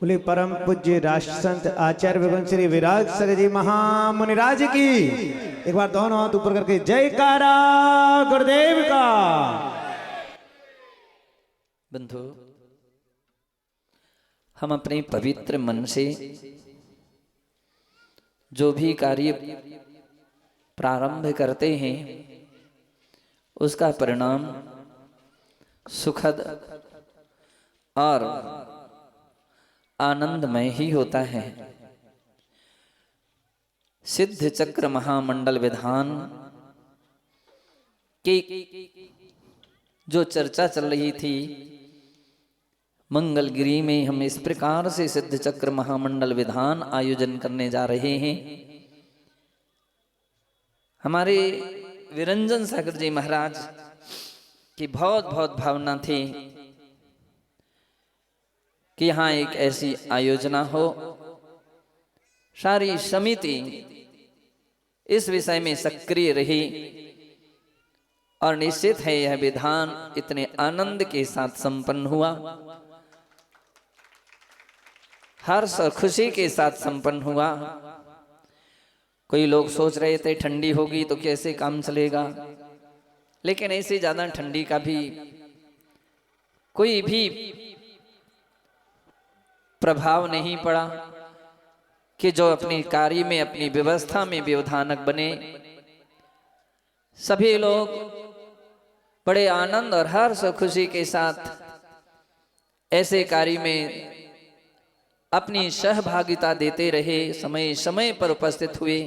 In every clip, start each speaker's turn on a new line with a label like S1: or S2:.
S1: बोले परम पूज्य राष्ट्र संत आचार्य भगवान श्री विराग सर जी महामुनिराज की। एक बार दोनों हाथ ऊपर करके जयकारा गुरुदेव का।
S2: बंधु, हम अपने पवित्र मन से जो भी कार्य प्रारंभ करते हैं उसका परिणाम सुखद और आनंदमय ही होता है। सिद्ध चक्र महामंडल विधान की जो चर्चा चल रही थी, मंगलगिरी में हम इस प्रकार से सिद्ध चक्र महामंडल विधान आयोजन करने जा रहे हैं। हमारे विरंजन सागर जी महाराज की बहुत बहुत भावना थी कि यहाँ एक ऐसी आयोजना हो। सारी समिति इस विषय में सक्रिय रही और निश्चित है यह विधान इतने आनंद के साथ संपन्न हुआ, हर्ष और खुशी के साथ संपन्न हुआ। कोई लोग सोच रहे थे ठंडी होगी तो कैसे काम चलेगा, लेकिन ऐसे ज्यादा ठंडी का भी कोई भी प्रभाव नहीं पड़ा कि जो अपने कार्य में अपनी व्यवस्था में व्यवधानक बने। सभी लोग बड़े आनंद और हर्ष और खुशी के साथ ऐसे कार्य में अपनी सहभागिता देते रहे, समय समय पर उपस्थित हुए।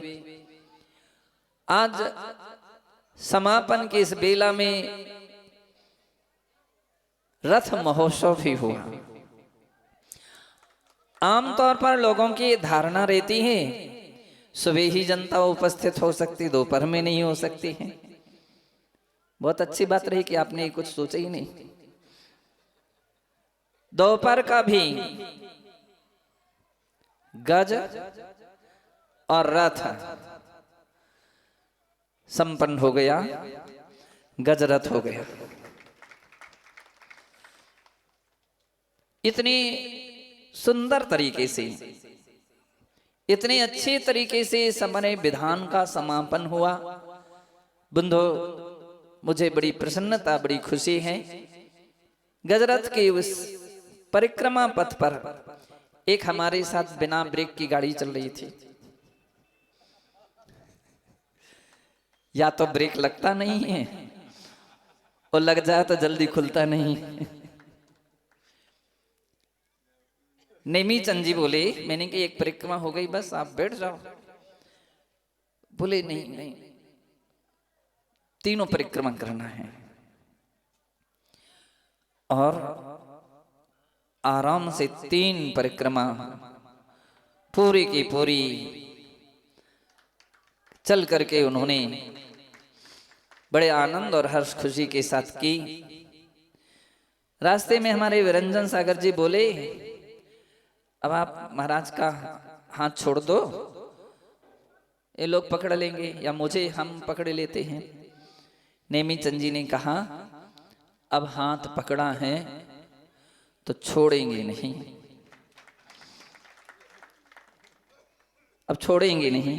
S2: आज समापन की इस बेला में रथ महोत्सव भी हुआ। आमतौर पर लोगों की धारणा रहती है सुबह ही जनता उपस्थित हो सकती, दोपहर में नहीं हो सकती है। बहुत अच्छी बात रही कि आपने कुछ सोचा ही नहीं। दोपहर का भी गज और रथ संपन्न हो गया, गज रथ हो गया। इतनी सुंदर तरीके से, इतने अच्छे तरीके से समय विधान का समापन हुआ। बंधु, मुझे बड़ी प्रसन्नता, बड़ी खुशी है। गजरथ के उस परिक्रमा पथ पर एक हमारे साथ बिना ब्रेक की गाड़ी चल रही थी। या तो ब्रेक लगता नहीं है और लग जाए तो जल्दी खुलता नहीं। नेमी चंद जी बोले, मैंने कहा एक परिक्रमा हो गई बस आप बैठ जाओ। बोले नहीं नहीं, तीनों परिक्रमा करना है। और आराम से 3 परिक्रमा पूरी की पूरी चल करके उन्होंने बड़े आनंद और हर्ष खुशी के साथ की। रास्ते में हमारे विरंजन सागर जी बोले, अब आप महाराज का हाथ छोड़ दो, ये लोग पकड़ लेंगे या मुझे हम पकड़ लेते हैं। नेमी चंद जी ने कहा, अब हाथ पकड़ा है तो छोड़ेंगे नहीं, अब छोड़ेंगे नहीं।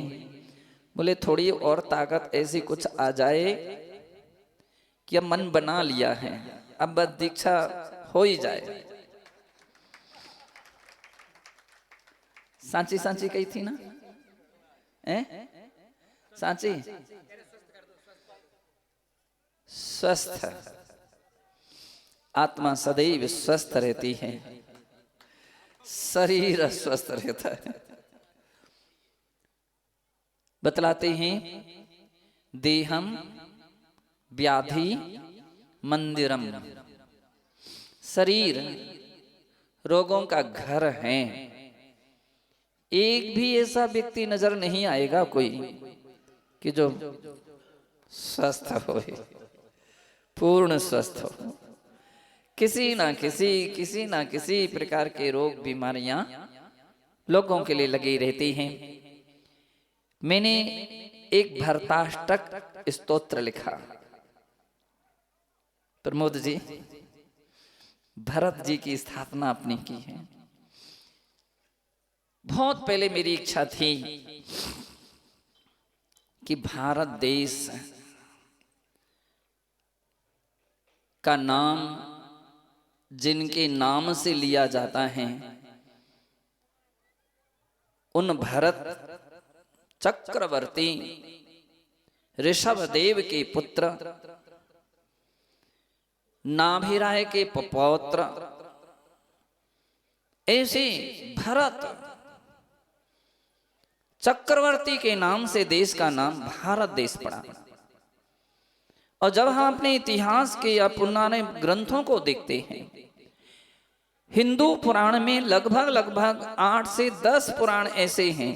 S2: बोले थोड़ी और ताकत ऐसी कुछ आ जाए कि अब मन बना लिया है, अब बस दीक्षा हो ही जाए। सांची सांची कही थी ना, सांची स्वस्थ, आत्मा सदैव स्वस्थ रहती है, शरीर स्वस्थ रहता है। बतलाते हैं, देहम व्याधि मंदिरम, शरीर रोगों का घर है। एक भी ऐसा व्यक्ति नजर नहीं आएगा कोई कि जो स्वस्थ हो, पूर्ण स्वस्थ हो। किसी ना किसी प्रकार के रोग बीमारियां लोगों के लिए लगी रहती हैं। मैंने एक भरताष्टक स्तोत्र लिखा। प्रमोद जी, भरत जी की स्थापना आपने की है। बहुत पहले मेरी इच्छा थी कि भारत देश का नाम जिनके नाम से लिया जाता है, उन भरत चक्रवर्ती ऋषभदेव के पुत्र नाभिराय के पौत्र ऐसे भरत चक्रवर्ती के नाम से देश का नाम भारत देश पड़ा। और जब हम अपने इतिहास के या पुराने ग्रंथों को देखते हैं, हिंदू पुराण में लगभग 8 से 10 पुराण ऐसे हैं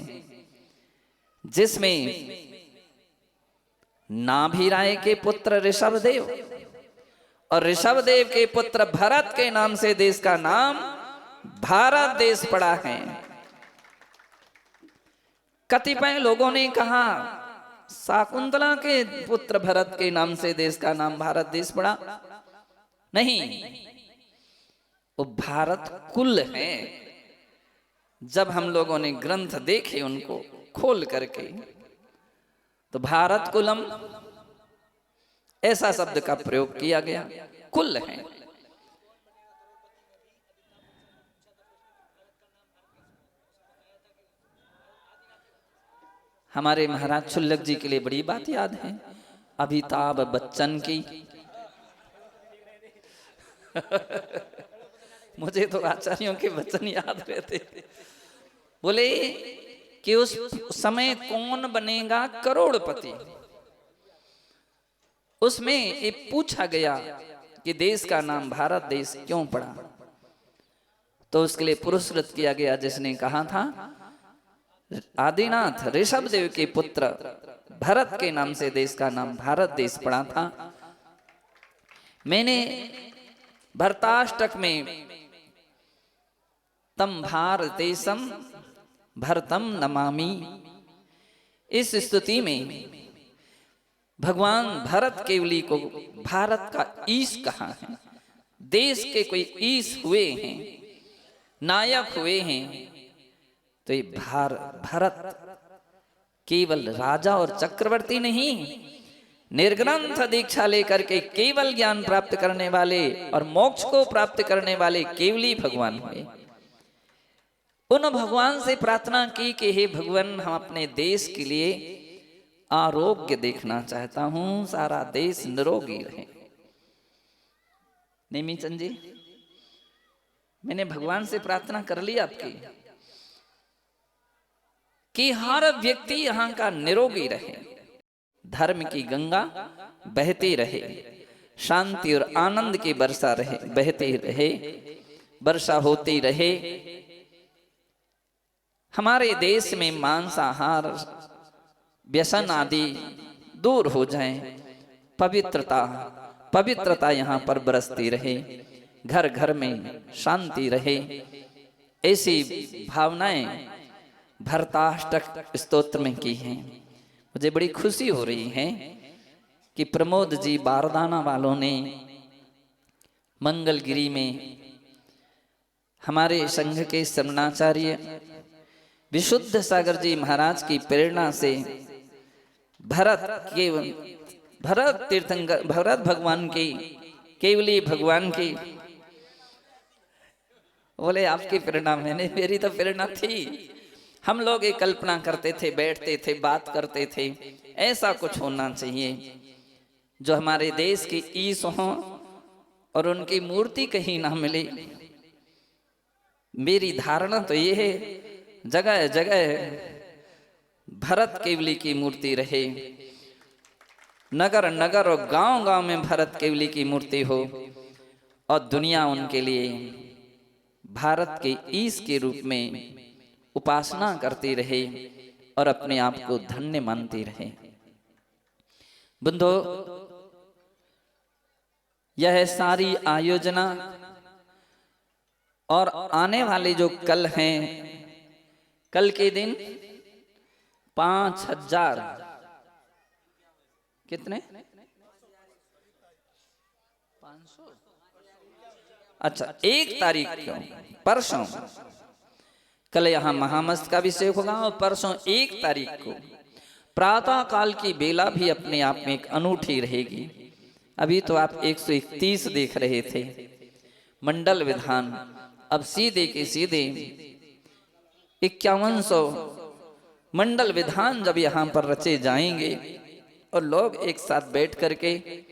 S2: जिसमें नाभिराय के पुत्र ऋषभदेव और ऋषभदेव के पुत्र भरत के नाम से देश का नाम भारत देश पड़ा है। कतिपय लोगों ने कहा शाकुंतला के पुत्र भरत के नाम से देश का नाम भारत देश पड़ा। नहीं, वो भारत कुल है। जब हम लोगों ने ग्रंथ देखे उनको खोल करके, तो भारत कुलम ऐसा शब्द का प्रयोग किया गया, कुल है। हमारे महाराज छुल्लक जी के लिए बड़ी बात याद है, अमिताभ बच्चन की। मुझे तो आचार्यों के वचन याद रहते। बोले कि उस समय कौन बनेगा करोड़पति, उसमें ये पूछा गया कि देश का नाम भारत देश क्यों पड़ा, तो उसके लिए पुरस्कृत किया गया जिसने कहा था आदिनाथ ऋषभदेव के पुत्र भरत के नाम से देश का नाम भारत देश पड़ा था। मैंने भरताष्टक में तम भारतेशम भरतम नमामि, इस स्तुति में भगवान भरत केवली को भारत का ईश कहा है। देश के कोई ईश हुए हैं, नायक हुए हैं, तो ये भरत केवल राजा और चक्रवर्ती नहीं, निर्ग्रंथ दीक्षा लेकर के केवल ज्ञान प्राप्त करने वाले और मोक्ष को प्राप्त करने वाले केवली भगवान हुए। उन भगवान से प्रार्थना की कि हे भगवान, हम अपने देश के लिए आरोग्य देखना चाहता हूं, सारा देश निरोगी रहे। नेमीचंद जी, मैंने भगवान से प्रार्थना कर ली आपकी कि हर व्यक्ति यहां का निरोगी रहे, धर्म की गंगा बहती रहे, शांति और आनंद की वर्षा रहे, बहती रहे, वर्षा होती रहे। हमारे देश में मांसाहार व्यसन आदि दूर हो जाएं, पवित्रता यहाँ पर बरसती रहे, घर घर में शांति रहे। ऐसी भावनाएं भरताष्टक स्तोत्र में की हैं। मुझे बड़ी खुशी हो रही है कि प्रमोद जी बारदाना वालों ने मंगलगिरी में हमारे संघ के श्रमणाचार्य विशुद्ध सागर जी महाराज की प्रेरणा से भरत भगवान की, केवली भगवान की, बोले आपकी प्रेरणा, मेरी तो प्रेरणा थी। हम लोग ये कल्पना करते थे, बैठते थे, बात करते थे, ऐसा कुछ होना चाहिए जो हमारे देश की ईश हो और उनकी मूर्ति कहीं ना मिले। मेरी धारणा तो ये है, जगह जगह भरत केवली की मूर्ति रहे, नगर नगर और गांव गांव में भरत केवली की मूर्ति हो, और दुनिया उनके लिए भारत के ईश के रूप में उपासना करती रहे और अपने आप को धन्य मानती रहे। बंधो, यह सारी आयोजना और आने वाले जो कल हैं, कल के दिन 5000 कितने 500, अच्छा 1 तारीख को परसों कल यहाँ महामस्तकाभिषेक होगा और परसों 1 तारीख को प्रातः काल की बेला भी अपने आप में एक अनूठी रहेगी। अभी तो आप 131 देख रहे थे मंडल विधान, अब सीधे के सीधे 5100 मंडल विधान जब यहाँ पर रचे जाएंगे और लोग एक साथ बैठ करके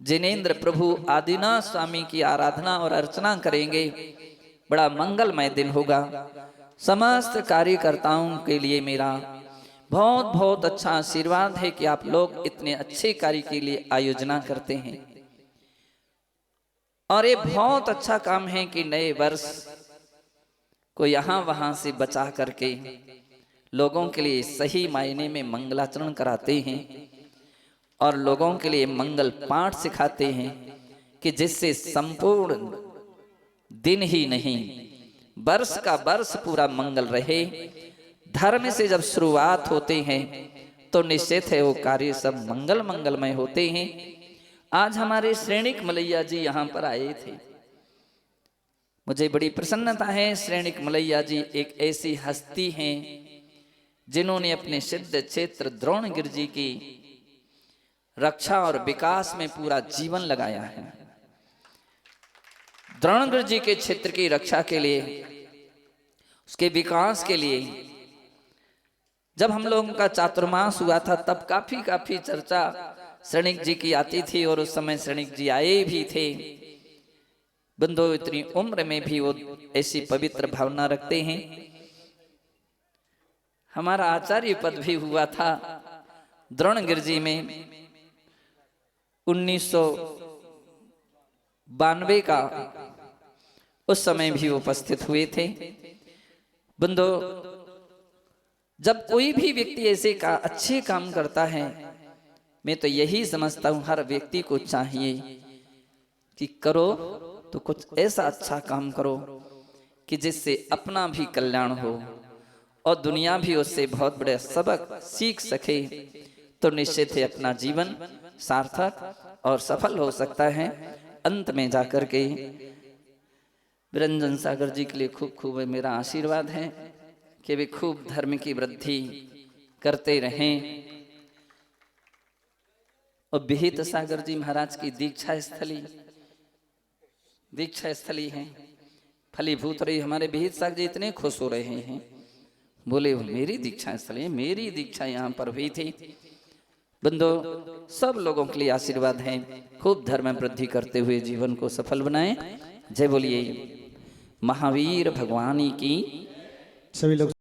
S2: जिनेंद्र प्रभु आदिनाथ स्वामी की आराधना और अर्चना करेंगे, बड़ा मंगलमय दिन होगा। समस्त कार्यकर्ताओं के लिए मेरा बहुत बहुत अच्छा आशीर्वाद है कि आप लोग इतने अच्छे कार्य के लिए आयोजना करते हैं। और ये बहुत अच्छा काम है कि नए वर्ष को यहाँ वहाँ से बचा करके लोगों के लिए सही मायने में मंगलाचरण कराते हैं और लोगों के लिए मंगल पाठ सिखाते हैं कि जिससे संपूर्ण दिन ही नहीं वर्ष का वर्ष पूरा मंगल रहे। धर्म से जब शुरुआत होते हैं तो निश्चित है वो कार्य सब मंगलमय होते हैं। आज हमारे श्रेणिक मलैया जी यहाँ पर आए थे, मुझे बड़ी प्रसन्नता है। श्रेणिक मलैया जी एक ऐसी हस्ती हैं जिन्होंने अपने सिद्ध क्षेत्र द्रोणगिरि जी की रक्षा और विकास में पूरा जीवन लगाया है। द्रोणगिरि जी के क्षेत्र की रक्षा के लिए, उसके विकास के लिए जब हम लोगों का चातुर्मास हुआ था तब काफी चर्चा श्रेणिक जी की आती थी और उस समय श्रेणिक जी आए भी थे। बंधु इतनी उम्र में भी वो ऐसी पवित्र भावना रखते हैं। हमारा आचार्य पद भी हुआ था द्रोणगिरि जी में 1992 का, उस समय भी उपस्थित हुए थे। बंधु जब कोई भी व्यक्ति ऐसे का अच्छे काम करता है, मैं तो यही समझता हूं हर व्यक्ति को चाहिए कि करो तो कुछ ऐसा अच्छा काम करो कि जिससे अपना भी कल्याण हो और दुनिया भी उससे बहुत बड़े सबक सीख सके, तो निश्चित है अपना जीवन सार्थक और सफल हो सकता है। अंत में जाकर के निरंजन सागर जी के लिए खूब मेरा आशीर्वाद है कि वे खूब धर्म की वृद्धि करते रहें। और विहित सागर जी महाराज की दीक्षा स्थली है, फलीभूत रही। हमारे विहित सागर जी इतने खुश हो रहे हैं, बोले मेरी दीक्षा स्थली है, मेरी दीक्षा यहाँ पर हुई थी। बंधु सब लोगों के लिए आशीर्वाद है, खूब धर्म वृद्धि करते हुए जीवन को सफल बनाएं। जय बोलिए महावीर भगवान की।
S1: सभी लोग